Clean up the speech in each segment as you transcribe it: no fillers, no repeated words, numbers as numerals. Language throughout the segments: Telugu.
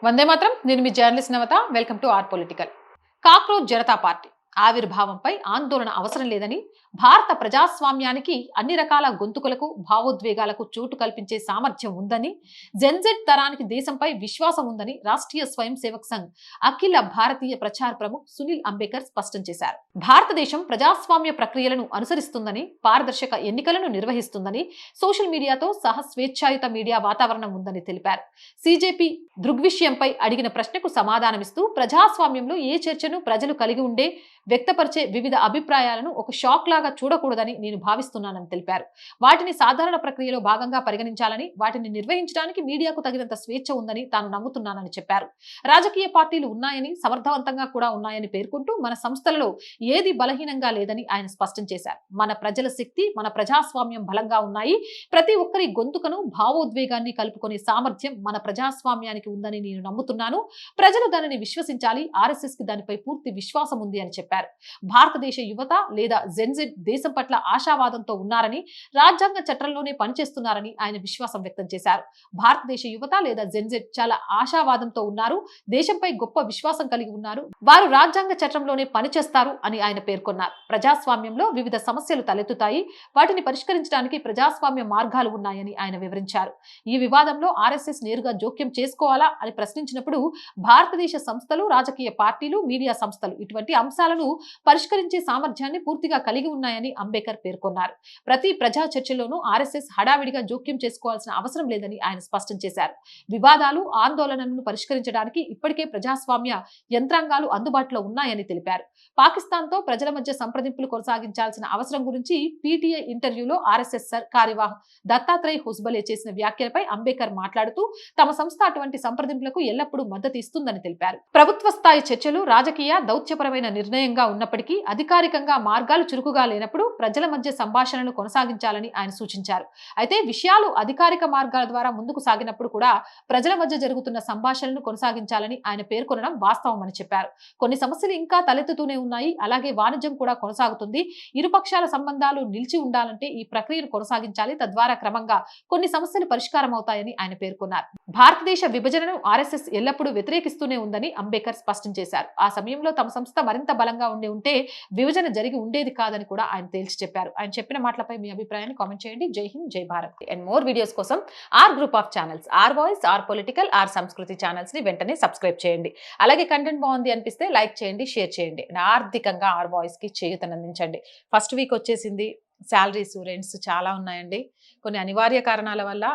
వందే మాత్రం. నేను మీ journalist Navata. Welcome to R political. Cockroach Janata party ఆవిర్భావంపై ఆందోళన అవసరం లేదని, భారత ప్రజాస్వామ్యానికి అన్ని రకాల గొంతుకులకు భావోద్వేగాలకు చోటు కల్పించే సామర్థ్యం ఉందని, జెన్జెడ్ తరానికి దేశంపై విశ్వాసం ఉందని రాష్ట్రీయ స్వయం సేవక్ సంఘ్ అఖిల భారతీయ ప్రచార ప్రముఖ్ సునీల్ అంబేకర్ స్పష్టం చేశారు. భారతదేశం ప్రజాస్వామ్య ప్రక్రియలను అనుసరిస్తుందని, పారదర్శక ఎన్నికలను నిర్వహిస్తుందని, సోషల్ మీడియాతో సహా స్వేచ్ఛాయుత మీడియా వాతావరణం ఉందని తెలిపారు. సిజేపీ దృగ్విషయంపై అడిగిన ప్రశ్నకు సమాధానమిస్తూ, ప్రజాస్వామ్యంలో ఏ చర్చను ప్రజలు కలిగి ఉండే వ్యక్తపరిచే వివిధ అభిప్రాయాలను ఒక షాక్ లాగా చూడకూడదని నేను భావిస్తున్నానని తెలిపారు. వాటిని సాధారణ ప్రక్రియలో భాగంగా పరిగణించాలని, వాటిని నిర్వహించడానికి మీడియాకు తగినంత స్వేచ్ఛ ఉందని తాను నమ్ముతున్నానని చెప్పారు. రాజకీయ పార్టీలు ఉన్నాయని, సమర్థవంతంగా కూడా ఉన్నాయని పేర్కొంటూ, మన సంస్థలలో ఏది బలహీనంగా లేదని ఆయన స్పష్టం చేశారు. మన ప్రజల శక్తి, మన ప్రజాస్వామ్యం బలంగా ఉన్నాయి. ప్రతి ఒక్కరి గొంతుకను, భావోద్వేగాన్ని కలుపుకునే సామర్థ్యం మన ప్రజాస్వామ్యానికి ఉందని నేను నమ్ముతున్నాను. ప్రజలు దానిని విశ్వసించాలి. ఆర్ఎస్ఎస్ కి దానిపై పూర్తి విశ్వాసం ఉంది అని చెప్పారు. భారతదేశ యువత లేదా జెన్జెడ్ దేశం పట్ల ఆశావాదంతో ఉన్నారని, రాజ్యాంగ చట్టంలోనే పనిచేస్తున్నారని ఆయన విశ్వాసం వ్యక్తం చేశారు. భారతదేశ యువత లేదా జెన్జెడ్ చాలా ఆశావాదంతో ఉన్నారు, దేశంపై గొప్ప విశ్వాసం కలిగి ఉన్నారు, వారు రాజ్యాంగ చట్టంలోనే పనిచేస్తారు అని ఆయన పేర్కొన్నారు. ప్రజాస్వామ్యంలో వివిధ సమస్యలు తలెత్తుతాయి, వాటిని పరిష్కరించడానికి ప్రజాస్వామ్య మార్గాలు ఉన్నాయని ఆయన వివరించారు. ఈ వివాదంలో ఆర్ఎస్ఎస్ నేరుగా జోక్యం చేసుకోవాలా అని ప్రశ్నించినప్పుడు, భారతదేశ సంస్థలు, రాజకీయ పార్టీలు, మీడియా సంస్థలు ఇటువంటి అంశాలను పరిష్కరించే సామర్థ్యాన్ని పూర్తిగా కలిగి ఉన్నాయని అంబేకర్ పేర్కొన్నారు. ప్రతి ప్రజా చర్చలోనూ ఆర్ఎస్ఎస్ హడావిడిగా జోక్యం చేసుకోవాల్సిన అవసరం లేదని ఆయన స్పష్టం చేశారు. వివాదాలు, ఆందోళనలను పరిష్కరించడానికి ఇప్పటికే ప్రజాస్వామ్య యంత్రాంగాలు అందుబాటులో ఉన్నాయని తెలిపారు. పాకిస్తాన్తో ప్రజల మధ్య సంప్రదింపులు కొనసాగించాల్సిన అవసరం గురించి పీటీఐ ఇంటర్వ్యూలో ఆర్ఎస్ఎస్ కార్యవాహ్ దత్తాత్రేయ హొస్బలే చేసిన వ్యాఖ్యలపై అంబేకర్ మాట్లాడుతూ, తమ సంస్థ అటువంటి సంప్రదింపులకు ఎల్లప్పుడూ మద్దతు ఇస్తుందని తెలిపారు. ప్రభుత్వ స్థాయి చర్చలు రాజకీయ దౌత్యపరమైన నిర్ణయంగా ఉన్నప్పటికీ, అధికారికంగా మార్గాలు చురుకుగా లేనప్పుడు ప్రజల మధ్య సంభాషణలు కొనసాగించాలని ఆయన సూచించారు. అయితే విషయాలు అధికారిక మార్గాల ద్వారా ముందుకు సాగినప్పుడు కూడా ప్రజల మధ్య జరుగుతున్న సంభాషణలను కొనసాగించాలని ఆయన పేర్కొనడం వాస్తవమని చెప్పారు. కొన్ని సమస్యలు ఇంకా తలెత్తుతూనే ఉన్నాయి, అలాగే వాణిజ్యం కూడా కొనసాగుతుంది. ఇరుపక్షాల సంబంధాలు నిలిచి ఉండాలంటే ఈ ప్రక్రియను కొనసాగించాలి, తద్వారా క్రమంగా కొన్ని సమస్యలు పరిష్కారం అవుతాయని ఆయన పేర్కొన్నారు. భారతదేశ విభజనను ఆర్ఎస్ఎస్ ఎల్లప్పుడూ వ్యతిరేకిస్తూనే ఉందని అంబేకర్ స్పష్టం చేశారు. ఆ సమయంలో తమ సంస్థ మరింత బలంగా ఉంటే విభజన జరిగి ఉండేది కాదని కూడా ఆయన తేల్చి చెప్పారు. ఆయన చెప్పిన మాటలపై మీ అభిప్రాయాన్ని కామెంట్ చేయండి. జై హింద్, జై భారత్. అండ్ మోర్ వీడియోస్ కోసం our group of channels, our voice, our political, our Sanskriti channels ని వెంటనే సబ్స్క్రైబ్ చేయండి. అలాగే కంటెంట్ బాగుంది అనిపిస్తే లైక్ చేయండి, షేర్ చేయండి. ఆర్థికంగా ఆర్ వాయిస్ కి చేయూతనందించండి. ఫస్ట్ వీక్ వచ్చేసింది, శాలరీస్, రెంట్స్ చాలా ఉన్నాయండి. కొన్ని అనివార్య కారణాల వల్ల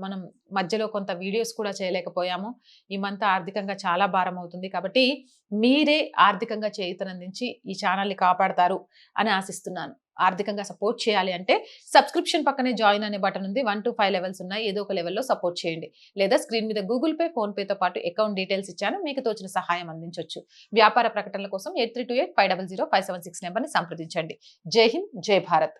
మనం మధ్యలో కొంత వీడియోస్ కూడా చేయలేకపోయాము. ఈ మంత్ ఆర్థికంగా చాలా భారం అవుతుంది, కాబట్టి మీరే ఆర్థికంగా చేయూతనందించి ఈ ఛానల్ని కాపాడతారు అని ఆశిస్తున్నాను. ఆర్థికంగా సపోర్ట్ చేయాలి అంటే సబ్స్క్రిప్షన్ పక్కనే జాయిన్ అనే బటన్ ఉంది. 1 to 5 లెవెల్స్ ఉన్నాయి. ఏదో ఒక లెవెల్లో సపోర్ట్ చేయండి. లేదా స్క్రీన్ మీద గూగుల్ పే, ఫోన్ పేతో పాటు అకౌంట్ డీటెయిల్స్ ఇచ్చాను, మీకు తోచిన సహాయం అందించవచ్చు. వ్యాపార ప్రకటనల కోసం 8328500576 నెంబర్ని సంప్రదించండి. జై హింద్, జై భారత్.